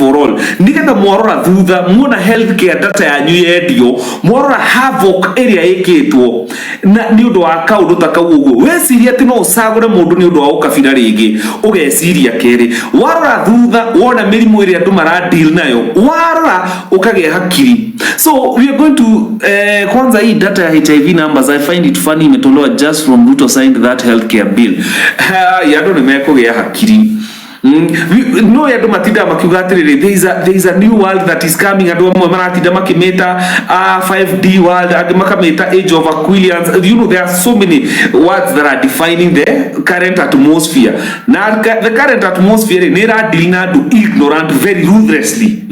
for all. Nigetha mwarora thutha muona healthcare data yanyu yendio, mwarora havoc area ikitwo na ni undu wa kaundu takau uguo. Weciria ati no usagure mundu ni undu wa ukabira ringi, ugeciria keri. Warora thutha wona mirimu area andu mara deal nayo, warora ukage hakiri. So we are going to kwanza hii data ya HIV numbers, I find it funny imetolewa just from Ruto signed that healthcare bill. Yado nimekugia hakiri. No ya matinda makiuga atiriri, there is a new world that is coming, and amwe maratinda makimeta 5D world, and makameta age of Aquilians. You know, there are so many words that are defining the current atmosphere. Now the current atmosphere nera dilina do ignorant very ruthlessly.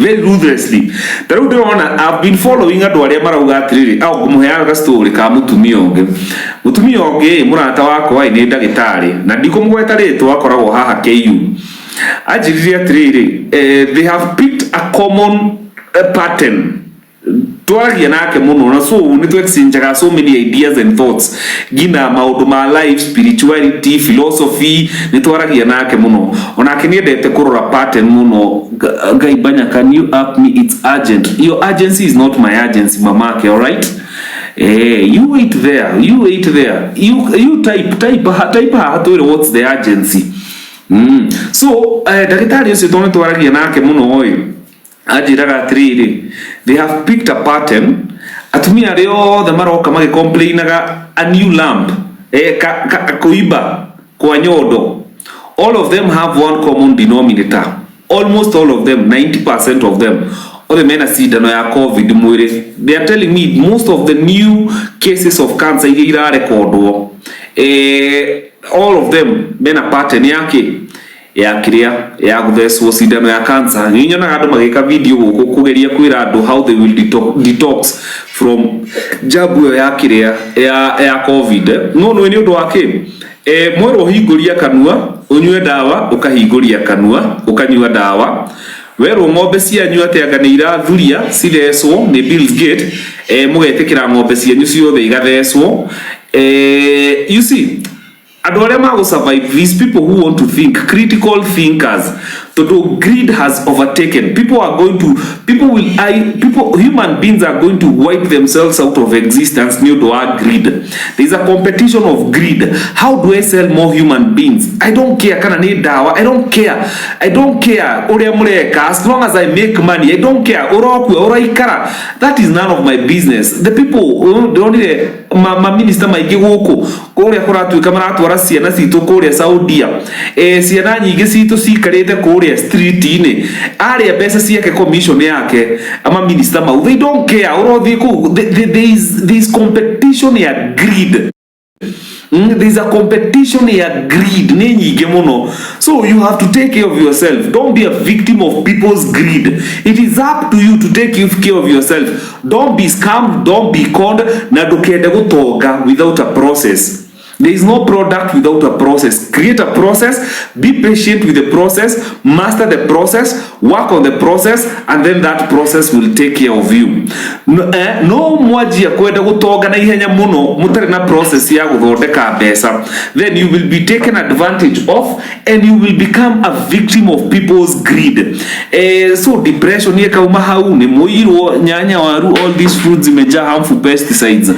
I've been following adu aria marauga atiriri au kumuheaga story ka mutumia onge murata wako ai ni ndagitari na ndikumweta ritwa akoragwo haha KU. They have picked a common pattern. Twaragia nake muno na so ni to exchange so many ideas and thoughts gina maundu ma life, spirituality, philosophy ni twaragia nake muno onake ni endete kurora pattern muno. Guy Banya, can you up me? It's urgent. Your urgency is not my urgency, mamake, all right? You wait there. You type what's the urgency. So dakitari ucio tone twaragia nake muno oi ajiraga atiriri, they have picked a pattern. Atumia reo the maroka magi complainaga a new lamp kuiba kwa nyodo. All of them have one common denominator. Almost all of them, 90% of them, all the men are sidano ya COVID mwire. They are telling me most of the new cases of cancer ira recordwo, all of them mena pattern yake ya kiria ya gutheswo sidano ya cancer. Ninyona andu magika video guku kugeria kwira andu how they will detox from jabu ya kiria ya COVID. No ni undu wake mwero hinguria kanua unywe dawa, ukahinguria kanua ukanywa dawa. Wero ng'ombe cianyu ateanga ni irathuria cireswo ni Bill's Gate, mugetikira ng'ombe cianyu ciothe igatheswo. You see, adoria mago survive, these people who want to think, critical thinkers. Total greed has overtaken. Human beings are going to wipe themselves out of existence due to our greed. There is a competition of greed. How do I sell more human beings? I don't care. Kana ni dawa. I don't care. Ore mureka, as long as I make money, I don't care. Ora, that is none of my business. The people, the only minister maigi guku kuria kuratu kamara twara ciana citu kuria Saudia, ciana nyingi citu cikarite kuria street ine aria pesa ciake commission yake ama minister mau, they don't care. There is competition ya greed. There is a competition ya greed ni nyingi muno. So you have to take care of yourself. Don't be a victim of people's greed. It is up to you to take care of yourself. Don't be scammed, don't be conned, na dokende gutoga without a process. There is no product without a process. Create a process, be patient with the process, master the process, work on the process, and then that process will take care of you. No mwaji ya kwenda gutoga na ihenya muno mutari na process ya guthondeka mbeca, then you will be taken advantage of and you will become a victim of people's greed. So depression ye kauma hau ni muirwo nyanya waru, all these fruits imejaa harmful pesticides.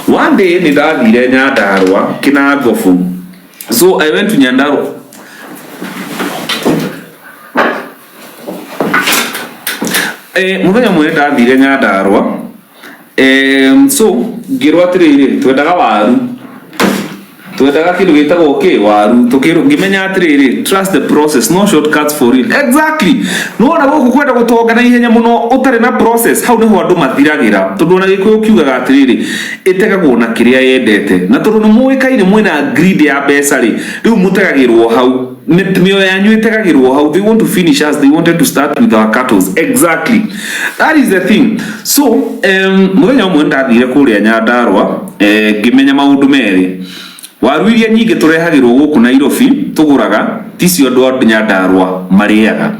One day nidathire Nyandarua kina gofu. So I went to Nyandarua. Muthenya mwe ndathire Nyandarua. So ngirwa atiriri twendaga waru. Twendaga kindu gitagwo ki waru, tukiro ngimenya atiriri, trust the process, no shortcuts for it. Exactly. No na guku kwenda gutonga na ihenya muno utari na process, hau niho andu mathiragira. Tondu na gikuyu kiugaga atiriri, itegagwo na kiria yendete. Na tondu ni muikaine mwina greed ya mbeca ri, riu mutegagirwo hau. Mioyo yanyu itegagirwo hau. They want to finish us, they wanted to start with our cattle. Exactly. That is the thing. So muthenya umwe ndathire kuria Nyandarua, ngimenya maundu meri. Waru iria nyingi turehagirwo guku Nairobi tuguraga ticio andu a Nyandarua mariaga.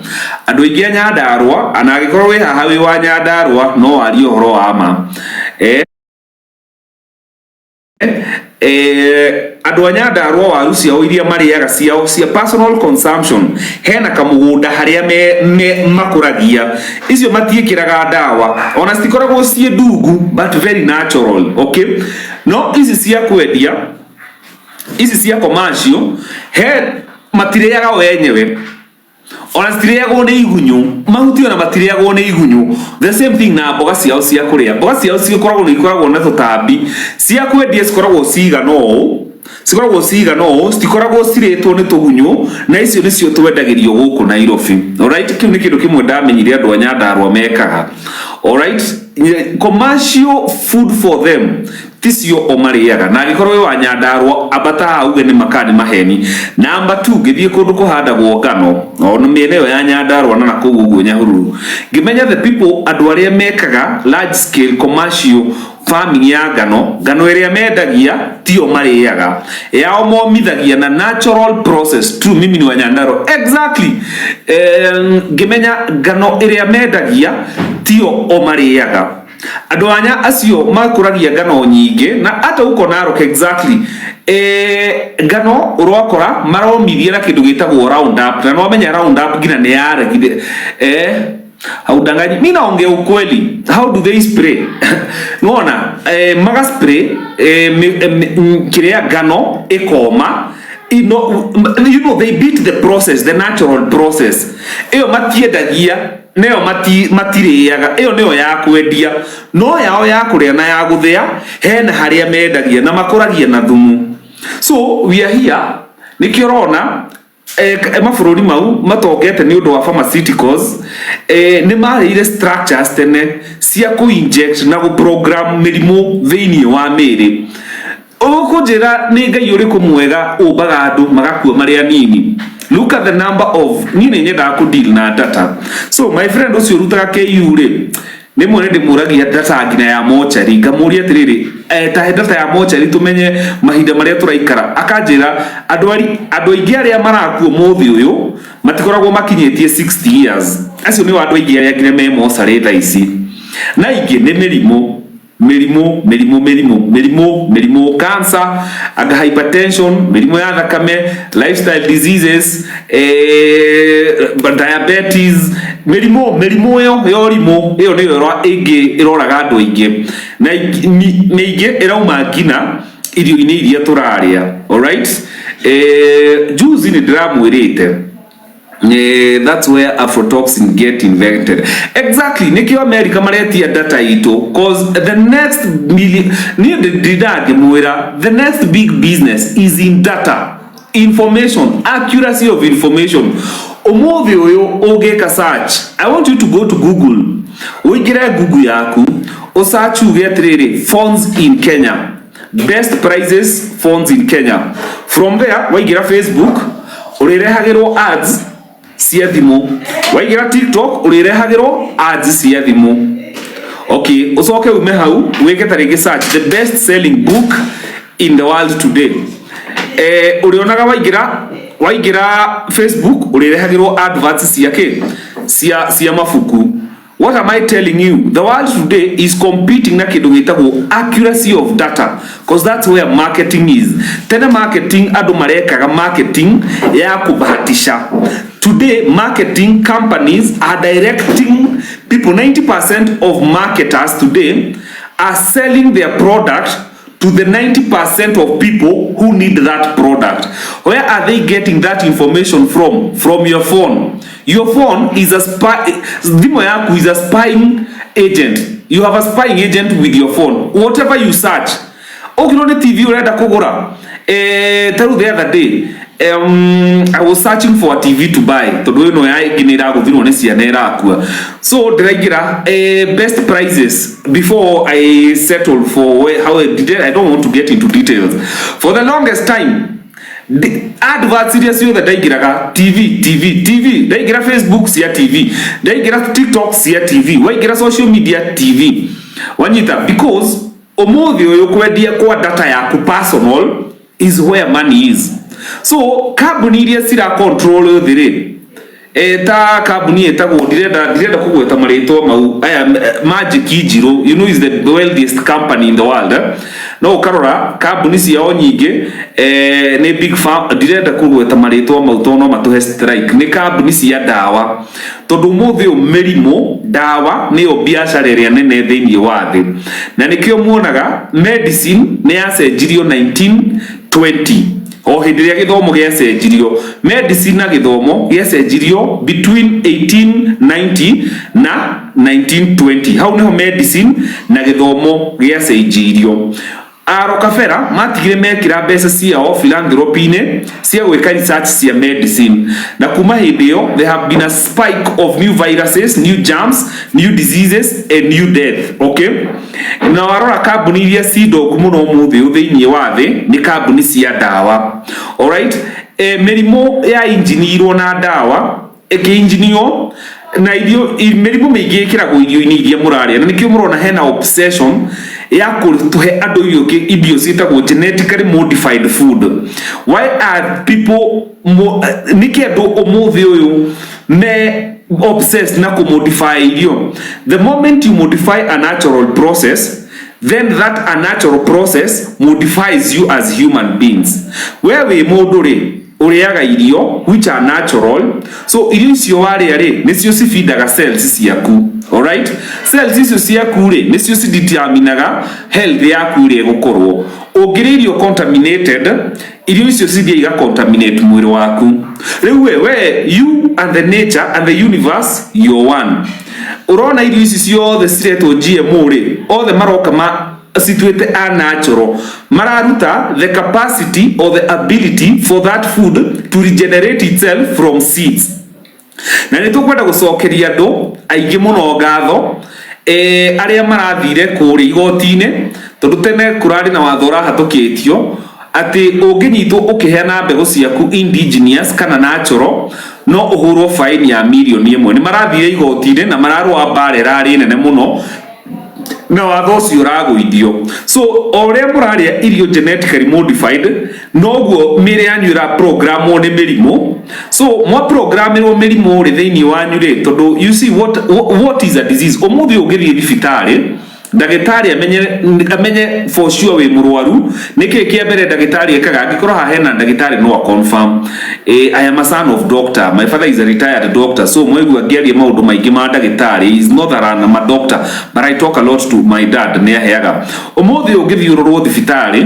Andu aingi a Nyandarua anagikorwo wi haha wi wa Nyandarua no wari uhoro wa ma. andũ a Nyandarua waru ciao iria marĩaga ciao cia personal consumption hena kamũgũnda harĩa me makũragia icio matiĩkĩraga ndawa ona citikoragwo ciĩ ndungu but very natural. Okay, no ici cia kwendia ici cia commercial matirĩaga wenyewe ona citirĩagwo nĩ igunyu mahuti ona matirĩagwo nĩ igunyu. The same thing na mboga ciao cia kũrĩa, mboga ciao cikoragwo na tũtambi, cia kwendia cikoragwo cigana ũũ citikoragwo cirĩtwo nĩ tũgunyu na icio nĩcio twendagĩrio gũkũ Nairobi. Alright, kĩu nĩ kĩndũ kĩmwe ndamenyire andũ a Nyandarua mekaga. Alright, commercial food for them ticio o marĩaga na angĩkorwo wa Nyandarua ambata auge nĩ makani maheni. Number 2, gĩthiĩ kũndũ kũhandagwo ngano ona mĩena ĩyo ya Nyandarua na kũu ũguo Nyahururu, ngĩmenya the people andũ arĩa mekaga large scale commercial farming ya ngano ĩrĩa mendagia tio marĩaga, yao momithagia na natural process. True, mimi ni wa Nyandarua exactly. Ngĩmenya ngano ĩrĩa mendagia tio o marĩaga. Andũ anya acio makũragia ngano nyingĩ na hata uko Narok exactly. Ngano urakora maromithia na kĩndũ gĩtagwo round up na no menya round up ngina nĩ yaregire haudanganyi. Mimi naongea ukweli. How do they spray? Unaona maga spray kirea ngano ikoma. You know they beat the process, the natural process. Iyo matiendagia neo matirĩaga, iyo neo ya kwendia, no yao ya kũrĩa na ya gũthĩa hena harĩa mendagia na makũragia na thumu. So we are here nikĩo rona mabũrũri mau matongete nĩ ũndũ wa pharmaceuticals nĩ marĩire structures tene cia kũ-inject na gũ-program mĩrimũ thĩinĩ wa mĩĩrĩ. Ũkũnjĩra nĩ Ngai ũrĩkũ mwega ũmbaga andũ magakua marĩ anini. Look at the number of nini nyendaga ku deal na data. So my friend ucio rutaga KU rĩ nĩ mwene ndĩmũragia data ngina ya mochari ngamũria atĩrĩrĩ ta data ya mochari tumenye mahinda marĩa tũraikara. Akanjĩra andũ aingĩ arĩa marakua mũthĩ ũyũ matikoragwo makinyĩtie 60 years. Acio nĩ andũ aingĩ arĩa ngina me mochari thaa ici na ingĩ nĩ mĩrimũ cancer and hypertension, mĩrimũ ya thakame, lifestyle diseases, diabetes, mĩrimũ yorimũ ĩyo nĩyo ĩroraga andũ aingĩ na mĩingĩ ĩrauma ngina irio-inĩ iria tũrarĩa. Alright, juice nĩ ndĩramwĩrĩte that's where aflatoxin get invented. Exactly, nikio America maretia data ito cause the next the next big business is in data, information, accuracy of information. Umuthi uyu ugeka search, I want you to go to Google. Uigire Google yaku usearch uge atiriri phones in Kenya, best prices phones in Kenya. From there waigira Facebook urirehagirwo ads cia thimu, waigira TikTok urirehagirwo ads cia thimu. Okay, usoke ume hau weke tarige search the best selling book in the world today. Urionaga waigira Facebook urirehagirwo adverts ciake cia mafuku. What am I telling you? The world today is competing na kindu gitagwo accuracy of data, because that's where marketing is. Tena marketing adu marekaga marketing ya kubahatisha. Today marketing companies are directing people. 90% of marketers today are selling their product to the 90% of people who need that product. Where are they getting that information from? From your phone. Your phone is a is a spying agent. You have a spying agent with your phone. Whatever you search. Okirone TV urenda kugura. Tell the other day, I was searching for a TV to buy. Todo no ya ginira guthirwo ne ciana irakua. So diraigira best prices before I settled for how I did it. I don't want to get into details. For the longest time, the adverts seriously that daigiraga TV daigira Facebook cia TV, daigira TikTok cia TV, waigira social media TV. Wanyita because omothi uyu kwendia kwa data yaku personal is where money is. So carbon iria sira control thire ta kambuni etagwo direnda kugweta maritwa mau aya Magic Ijiro, you know, is the wealthiest company in the world. No ukarora kambuni ciao nyingi ni big farm, direnda kugweta maritwa mau to no matuhe strike, ni kambuni cia dawa, tondu muthi mirimu dawa niyo biashara iria nene thiini wa thi, na nikio muonaga medicine ni yacenjirio 1920 o hindi ria githomo giacenjirio. Medicine na githomo giacenjirio between 1890 na 1920. Hau niho medicine na githomo giacenjirio. Rockefeller matigire mekira mbeca ciao philanthropy-ine cia gwika research cia medicine, na kuma hindi yo there have been a spike of new viruses, new germs, new diseases and new death. Okay, na warora kambuni iria cidogu muno muthi thiini wa thi ni kambuni cia dawa. Alright, mirimu ya injinirwo na dawa ikiinjinio na irio mirimu mingi ikiragwo irio-ini iria muraria, na nikio murona hena obsession ya kutuhe andu irio cietagwo genetically modified food. Why are people niki andu umuthi uyu me obsessed na kumodify irio? The moment you modify a natural process, then that unnatural process modifies you as human beings. Wewe mundu ri uriaga irio which are natural, so irio cio waria ri nicio cifeedaga cells ciaku. Alright, cells icio ciaku ri nicio cideterminaga health yaku ri gukorwo. Ungiria irio contaminated, irio icio cithia iga contaminate mwiri waku. Riu we you and the nature and the universe, you're one. Urona irio ici ciothe ciretwo GMO ri othe maroka situate unnatural, mararuta the capacity or the ability for that food to regenerate itself from seeds. Na nitukwenda gucokeria andu aingi muno ngatho aria marathire kuri igoti-ine, tondu tene kurari na watho urahatukitio ati unginyitwo ukiheana mbegu ciaku indigenous kana natural no uhurwo fine ya milioni 1. Ni marathire igoti-ine na mararwa mbare rari nene muno na watho ucio uragwithio. So ore muraria irio genetically modified noguo mire yanyu ra programmwo ni mirimo. So mwa programmirwo mirimo ri thiini wanyu ri, tondu you see what is a disease. Umuthi ungithie thibitari ndagitari amenye for sure we murwaru niki kia mbere ndagitari ekaga angikoro ha hena ndagitari no confirm. I am a son of doctor, my father is a retired doctor, so mwegu agiaria maundu maingi ma ndagitari. He is not that I'm a doctor, but I talk a lot to my dad ne aheaga. Umuthi ungithiururwo thibitari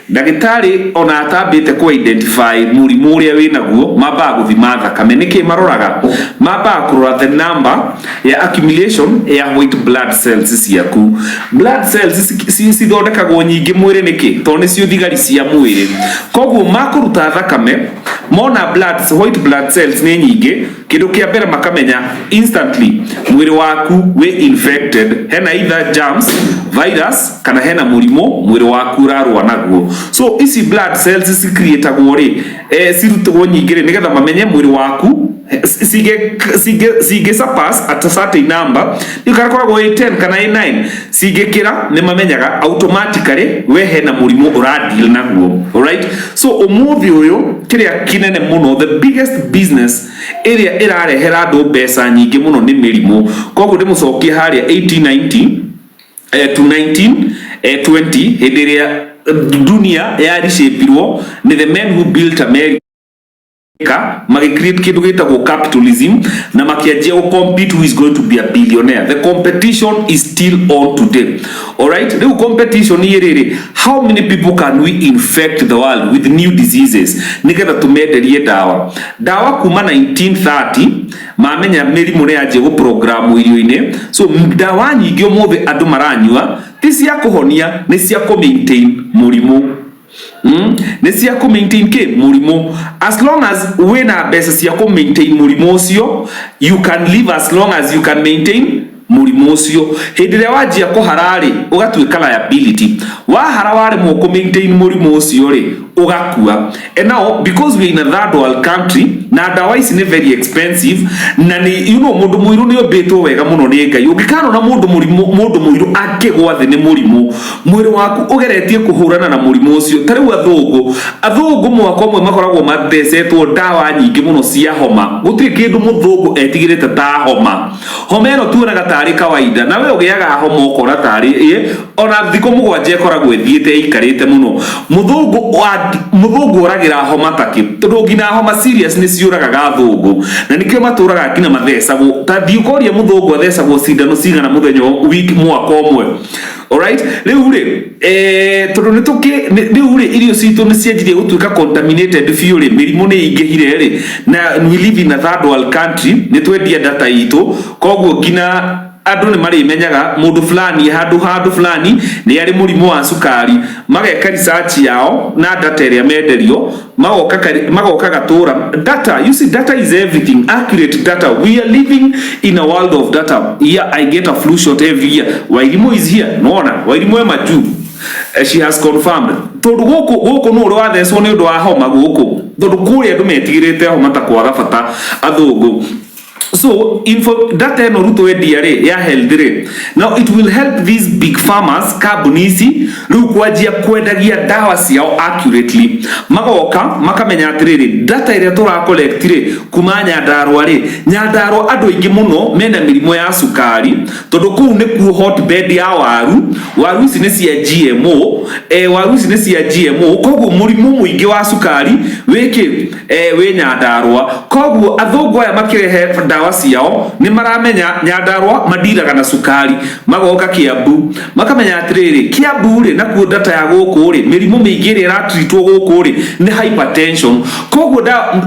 ndagitari ona atambite ku identify murimu uria winaguo mamba guthima thakame. Niki maroraga mamba kurora the number ya accumulation ya white blood cells ciaku. Blood cells cithondekagwo nyingi mwiri niki to nicio thigari cia mwiri, koguo makuruta thakame mona white blood cells ni nyingi, kindu kia mbere makamenya instantly mwiri waku we infected, hena either germs, virus kana hena murimo mwiri waku urarwa naguo. So isi blood cells createagwo ri cirutagwo nyingi ri nigetha mamenye mwiri waku sige surpass at a certain number, ikakoragwo 10 kana 9 sigekira ni mamenyaga automatically we hena murimo uradeal naguo. Alright, so umuthi uyu kiria kinene muno, the biggest business area irarehera andu mbeca nyingi muno ni mirimo. Koguo ndimucokie haria 1890 to 1920 hindi iria dunia yarishepirwo ni the men who built America, create kindu gitagwo capitalism na makianjia go compete who is going to be a billionaire. The competition is still on today. Alright, the competition here, how many people can we infect the world with new diseases nigetha tumenderie dawa kuma 1930 mamenya mirimu ne yaje go program irio-ine. So dawa nyingi umuthi andu maranyua ti cia kuhonia, ni cia ku maintain murimu. Ni cia ku maintain ke murimu. As long as we na besa cia ku maintain murimu ucio, you can live as long as you can maintain murimu ucio hindi ria wanjia kuharari ugatuika liability wahara ware mo ku maintain murimu ucio ri ugakua. And now because we in a third world country na dawa ici ni very expensive na ni mundu muiru ni obetwo wega muno ni Ngai ungikano na mundu muiru akigwa thi ni murimu mwiri waku ugeretie kuhurana na murimu ucio tariu athungu mwaka umwe makoragwo mathecetwo dawa nyingi muno cia homa gutiri kindu muthungu etigirite ta homa ino tuonaga tari kawaida na we ugiaga homa ukora tari ona thiko mugwanje koragwo ethiete ikarite muno muthungu oragira homa taki tondu ngina homa serious ni ciuraga gathungu na nikio maturaga kina mathecagwo ta thiukoria muthungu athecagwo cindano cigana muthenya wiki mwaka umwe. Alright, riu tondu riu irio citu ni cianjirie gutuika contaminated fuel mirimu ni ingihire ri na we live in a third world country ni twendia data itu koguo ngina andu ni mari menyaga mundu fulani handu fulani ni ari murimu wa sukari mageka research yao na data ria menderio magoka gatura data. You see, data is everything. Accurate data. We are living in a world of data. Yeah, I get a flu shot every year. Wairimu is here. Nona Wairimu emaju she has confirmed tondu guku no ro athecwo ni undu wa homa guku tondu kuria andu metigirite homa ta kwaga bata athungu. So data no ruto ediare ya health rate. Now it will help these big farmers kambunisi riu kwanjia kwendagia dawa ciao accurately magoka makamenya atiriri data iria tura collect ri kuma Nyandarua andu ingi muno mena mirimo ya sukari tondu kuu ni ku hotbed ya waru ici ni cia GMO koguo murimu muingi wa sukari we Nyandarua koguo athungu aya makirehe dawa ciao ni maramenya Nyandarua madiraga na sukari magoka Kiambu makamenya atiriri Kiambu ri na ku data ya guku ri mirimu mingi ri ratritwo guku ri ni hypertension koguo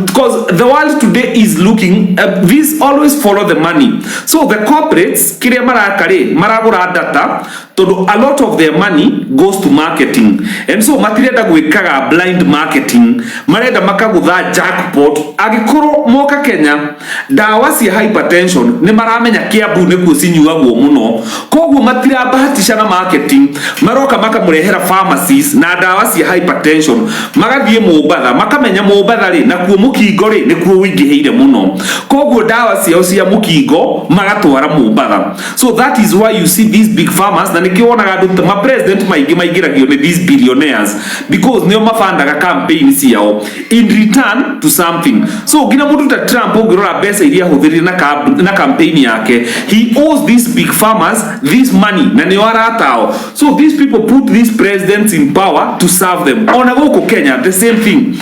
because the world today is looking this always follow the money. So the corporates kiria maragura data tondu a lot of their money goes to marketing and so matirenda gwikaga blind marketing marenda makagutha jackpot agikoro moka Kenya dawa cia hypertension ni maramenya Kiambu ni ku cinyuagwo muno koguo matirabahatisha na marketing maroka makamurehera pharmacies na dawa cia hypertension magathie Mombatha makamenya Mombatha ri na kuo mukingo ri ni kuo wingiheire muno koguo dawa ciao cia mukingo magatwara Mombatha. So that is why you see these big farmers na nikionaga andu ma president maigiragio ni these billionaires because nio mafandaga campaign ciao in return to something. So gina mundu ta Trump ungirora pesa iria huthirire na campaign yake he owes these big farmers this money na nio aratao. So these people put these presidents in power to serve them. Ona guku Kenya the same thing.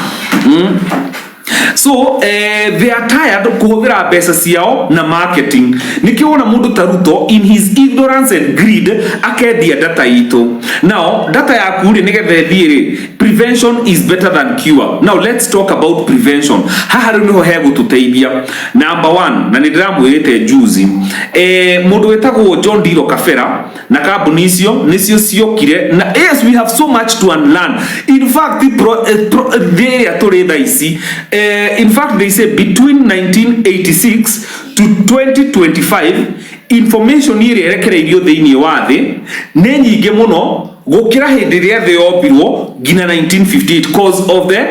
So they are tired kuhuthira pesa ciao na marketing. Nikiona mundu taruto in his ignorance and greed akendia data itu. Now data yaku ri nigethe thiire prevention is better than cure. Now let's talk about prevention. Haha niho hegututeithia. Number 1 na ndiramwirite juzi mundu wetagwo John Diro Kafera na kambuni nicio ciokire na yes we have so much to unlearn. In fact they are together ici in fact they say between 1986 to 2025 information iria rekereirio thiini wa thi ni nyingi muno gukira hindi ria the yombirwo gina 1958 cause of the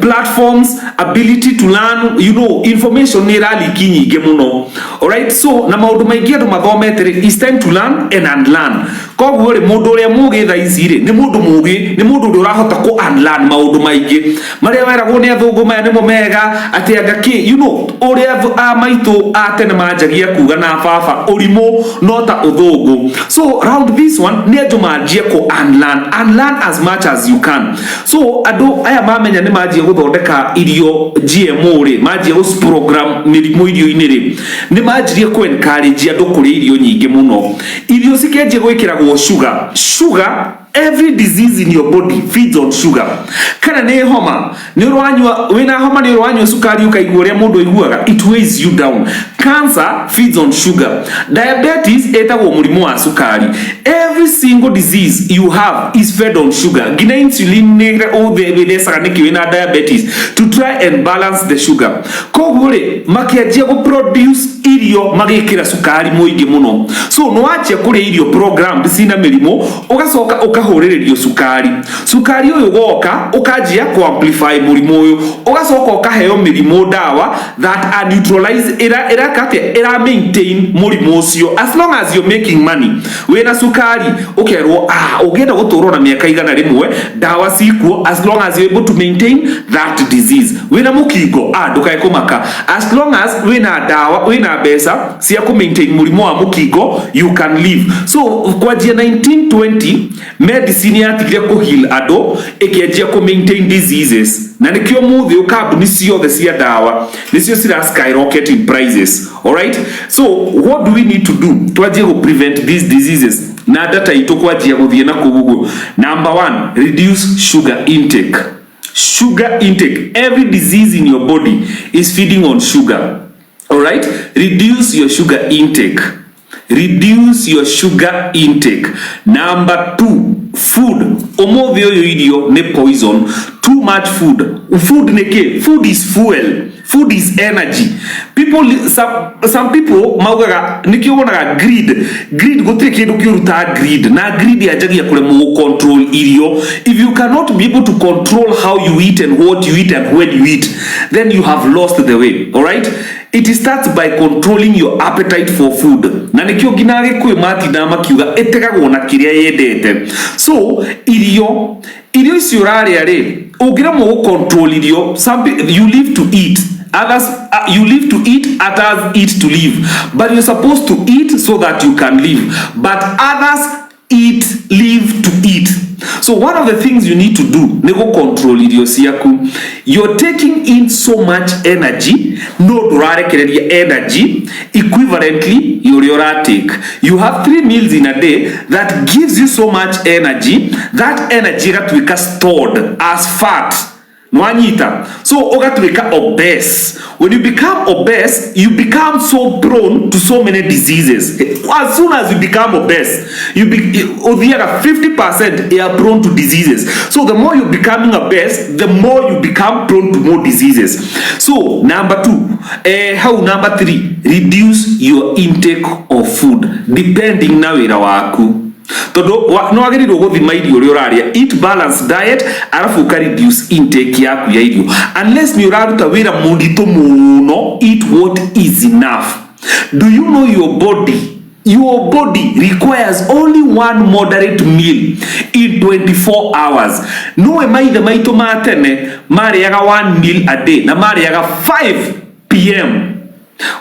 platforms ability to learn information ni raliki nyingi muno. Alright, so na maundu maingi andu mathomete it's time to learn and unlearn. Koguo ri mundu uria mugi tha ici ri ni mundu mugi ni mundu urahota ku unlearn maundu maingi maria weragwo ni athungu maya nimo mega ati agaki uria maitu atene manjagia kuga na baba urimo nota uthungu. So around this one ni andu manjie ku unlearn as much as you can. So adu aya mamenya ni manjie guthondeka irio GMO ri manjie us program mirimu irio ini ri ni manjie ku encourage andu kuri irio nyingi muno. Irio sikenjie gwikiragwo sugar Every disease in your body feeds on sugar. Kana ne homa, ne uranywa, wena homa ne uranywa sukari ukaigua uria mundu aiguaga, it weighs you down. Cancer feeds on sugar. Diabetes etagwo murimu wa sukari. Every single disease you have is fed on sugar. Gina insulin ne all the evidence wina diabetes to try and balance the sugar. Kogure makiajia go produce irio magikira sukari muingi muno. So no achia kuri irio program sina mirimo ugacoka ukahuririo sukari. Sukari uyu goka ukajia ku amplify murimo uyu ugacoka ukaheo mirimo dawa that are neutralize era maintain murimo ucio. As long as you're making money wina sukari ukerwo ugenda guturo na miaka igana rimwe dawa sikuo as long as you're able to maintain that disease. Wina mukingo ndukae kumaka as long as wina dawa wina besa cia ku maintain murimo wa mukingo you can live. So kwa jia 1920 medicine yatigire ku heal ado ikianjia ku maintain diseases na nikio muthi ukambuni ciothe cia dawa nicio cira skyrocket in prices. All right, so what do we need to do twanjie go prevent these diseases na data itu kwanjia guthie na kugugu? Number 1, reduce sugar intake. Sugar intake. Every disease in your body is feeding on sugar. All right, reduce your sugar intake. Reduce your sugar intake. Number 2, food. Omovio idio ne poison. Too much food. Food neke. Food is fuel. Food is energy. People, some people maugaga nikiona greed go take edu kiruta greed na greed yajagia kule mu control irio. If you cannot be able to control how you eat and what you eat and when you eat, then you have lost the way. All right, it starts by controlling your appetite for food. Na nikio ginage kwe mati na makiuga etegagwo na kiria yendete. So irio ciurare are ugira mu control irio. Some you live to eat. Others you live to eat, others eat to live. But you're supposed to eat so that you can live. But others live to eat. So one of the things you need to do, nego control irio ciaku. You're taking in so much energy, no durarekereria energy equivalently your take. You have 3 meals in a day that gives you so much energy. That energy gatwika stored as fat. Nwanyita. So ogatwika obese. When you become obese, you become so prone to so many diseases. As soon as you become obese, you 50% are prone to diseases. So the more you're becoming obese, the more you become prone to more diseases. So number 3, reduce your intake of food depending na wira waku. Todo no agiriru guthima irio uri uraria. Eat balanced diet arafu ka reduce intake yaku ya irio. Unless ni uraruta wira mundito muno, eat what is enough. Do you know your body requires only one moderate meal in 24 hours? No maithe maitu ma tene mariaga 1 meal a day na mariaga 5 pm.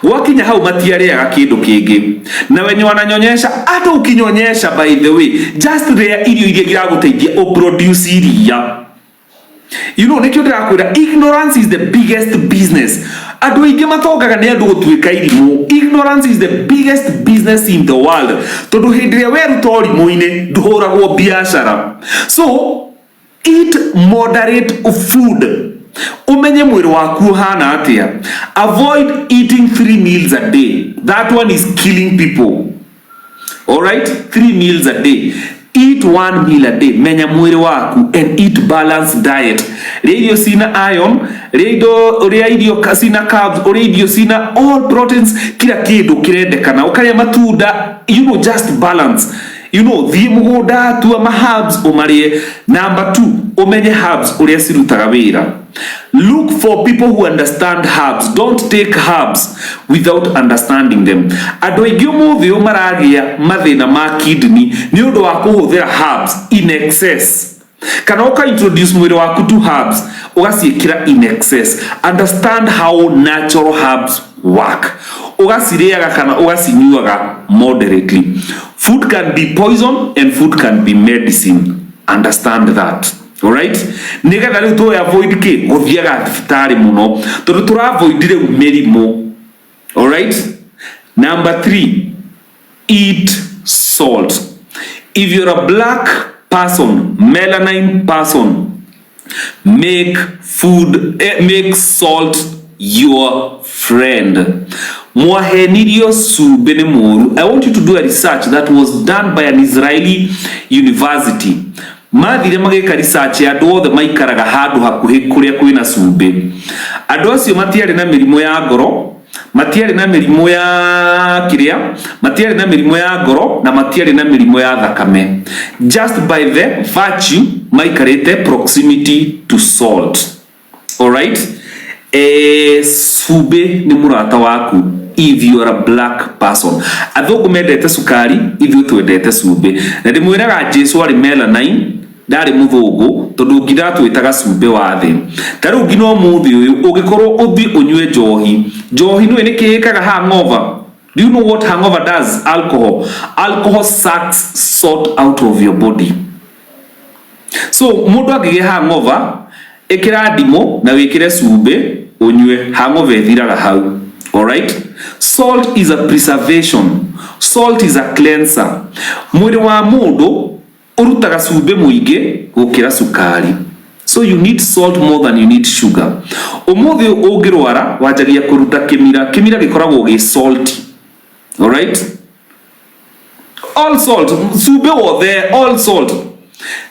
Wakinya hau matiareaga kindu kingi. Na wenye wananyonyesha hata ukinyonyesha, by the way, just rea irio iria iraguteithia o produce iria. You know, nikyo ndirakwira, ignorance is the biggest business. Andu aingi matongaga ni andu gutwika irimu. Ignorance is the biggest business in the world. Tondu hindi ria weruta urimu-ini nduhuragwo biashara. So eat moderate food. Umenye mwiri waku hana atia. Avoid eating 3 meals a day. That one is killing people. Alright, 3 meals a day. Eat 1 meal a day. Menya mwiri waku and eat balanced diet. Radio sina iron, radio sina carbs, radio sina all proteins, kila kidu kirendekana. Ukarya matunda, just balance. Thie mugoda tu ama herbs umarie. Number 2, umenye herbs uria cirutaga wira. Look for people who understand herbs. Don't take herbs without understanding them. Andu aingi umuthi maragia mathina ma kidney ni undu wa kuhuthira herbs in excess. Kana uka introduce mwiri waku to herbs ugaciikira in excess. Understand how natural herbs work. Ugaciriaga kana ugacinyuaga moderately. Food can be poison and food can be medicine. Understand that. Alright? Nigetha riu tu avoid ki guthiaga thibitari muno tondu turavoidire mirimu. Alright? Number 3, eat salt. If you're a black person, melanin person, make salt your friend. Mwahenirio subene moru. I want you to do a research that was done by an Israeli university. Mathire mageka research ya do the maikaraga handu hakuhi kuria kwina sube. Andu acio matiari na mirimo ya ngoro, matiari na mirimo ya kiria, matiari na mirimo ya ngoro na matiari na mirimo ya thakame. Just by the virtue maikarete proximity to salt. All right? Sube ni murata waku if you are a black person. Athogu mendete sukari, ithu twendete sube. Na ndimwiraga Jesu ari melanin, ndari muthugu tondu ngiratu itaga sube wa thi. Taru ngino muthi uyu ugikorwo uthi unywe njohi. Njohi no ene kikaga hangover. Do you know what hangover does? Alcohol. Alcohol sucks salt out of your body. So mundu agige hangover, ekira ndimo na wikire sube unywe, hangover ethiraga hau. All right? Salt is a preservation. Salt is a cleanser. Mwiri wa mundu urutaga sube muingi gukira sukari. So you need salt more than you need sugar. Umuthi ungirwara wajagia kuruta kimira gikoragwo gi salty. All right? All salt, sube wo there, all salt.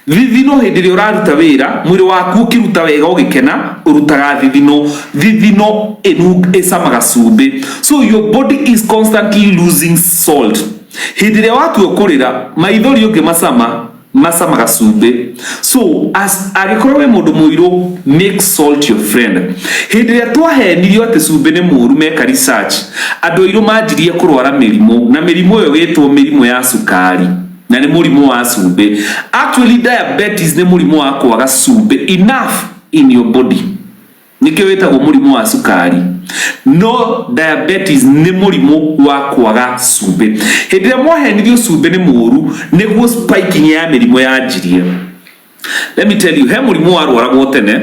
Thithino hindire uraruta wira, mwiri waku ukiruta wega ugikena, urutaga thithino esamaga sube. So your body is constantly losing salt. Hindire watu ukurira, maithori uge masamaga sube. So as agikorwo we mundu muiru, make salt your friend. Hindire twahenirio ati sube ne muru meka research. Andu airu manjirie kurwara mirimo, na mirimo yo wetwo mirimo ya sukari. Na ni murimu wa sube. Actually diabetes ni murimu wa kwaga sube enough in your body. Nikyo wetagwo murimu wa sukari. No, diabetes ni murimu wa kwaga sube. Hindire mwahenirio sube ni muru niguo spiking ya mirimo ya njirie. Let me tell you, he murimu wa rwaragwo tene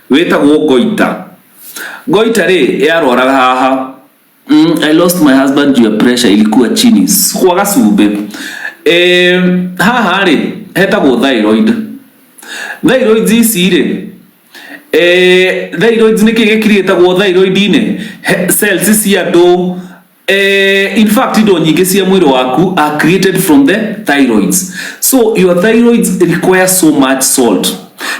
wetagwo goita. Goita ri yarwaraga haha. I lost my husband due to pressure, ilikuwa chini. Kwaga sube. Haha ri hetagwo thyroid. Thyroid ici ri thyroid niki gikirietagwo thyroid ine cells cia andu in fact indo nyingi cia mwiri waku are created from the thyroids. So your thyroids require so much salt.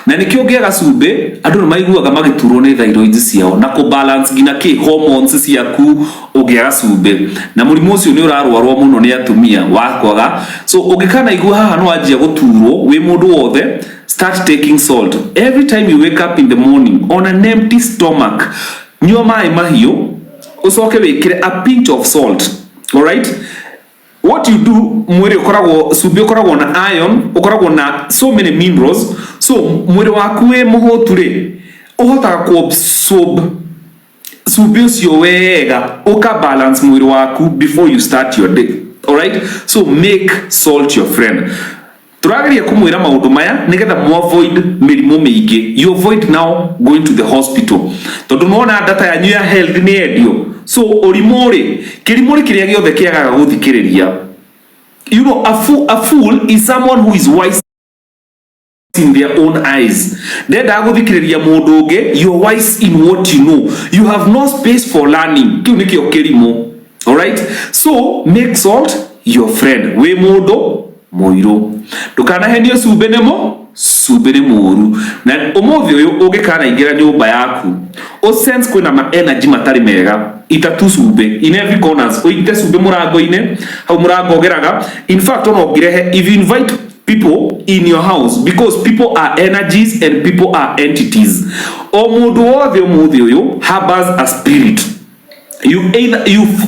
Na nikio ngiaga cumbi andu ni maiguaga magiturwo ni thyroids ciao na ku balance gina ki hormones ciaku ugiaga cumbi na murimu ucio ni urarwarwo muno ni atumia wakwaga. So ugikana igua haha no anjia guturwo wi mundu wothe, start taking salt every time you wake up in the morning on an empty stomach. Nyua mai mahiu ucoke wikire a pinch of salt. All right? What you do, mwiri ukoragwo cumbi ukoragwo na iron, ukoragwo na so many minerals. So mwiri waku we muhotu ri uhotaga kuabsorb cumbi ucio wega uka balance mwiri waku before you start your day. All right? So make salt your friend. Turageria kumwira maundu maya nigetha mu avoid mirimo mingi. You avoid now going to the hospital. Tondu nona data yanyu ya health ni endio. So orimori kirimori kiria giothe kiagaga guthikiriria. You know, a fool is someone who is wise in their own eyes. Deda guthikiriria mundu ungi, you are wise in what you know. You have no space for learning. Kiu nikio kirimo. All right? So make salt your friend. We mundu moiro. Ndukana henio cumbi nimo cumbi ni muru. Na umuthi uyu ungikana ingira nyumba yaku o sense kwina ma energy matari mega itatu cumbi in every corners uite cumbi murango-ine hau murango geraga. In fact ono girehe if you invite people in your house, because people are energies and people are entities. O mundu wothe umuthi uyu harbors a spirit.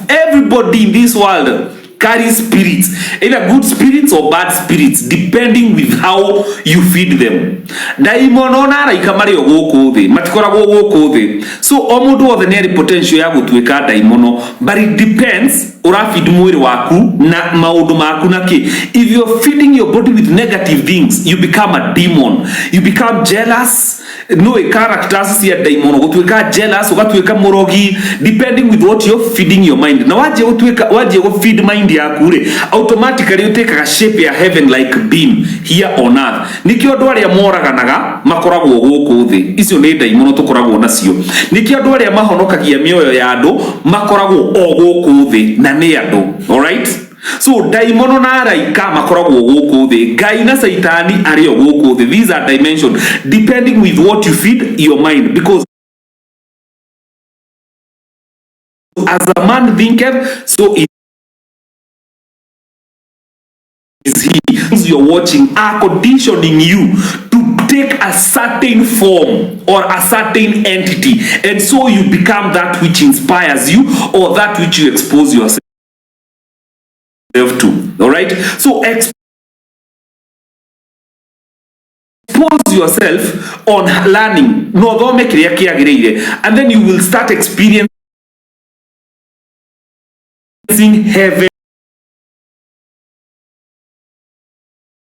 Everybody in this world carry spirits, either good spirits or bad spirits, depending with how you feed them. Daimon onara ikamari oguku thi matikoragwo guku thi. So omundu wothe ni potential ya gutwika daimono, but it depends urafeed mwiri waku na maundu maku na ki. If you're feeding your body with negative things, you become a demon. You become jealous, no characters cia daimono gutwika jealous ugatwika murogi depending with what you're feeding your mind. Na waje go feed mind yaku ri automatically utekaga shape ya heaven like beam here on earth. Nikio andu aria moraganaga makoragwo guku thi, icio ni daimono tukoragwo nacio. Nikio andu aria mahonokagia mioyo ya andu makoragwo o guku thi na ni andu. All right, so daimono na araika makoragwo guku thi, Ngai na Saitani ari o guku thi. These are dimensions depending with what you feed your mind, because as a man thinketh, so it is he. You're watching are conditioning you to take a certain form or a certain entity, and so you become that which inspires you or that which you expose yourself to. All right, so expose yourself on learning, no thome kiria kiagirire, and then you will start experiencing heaven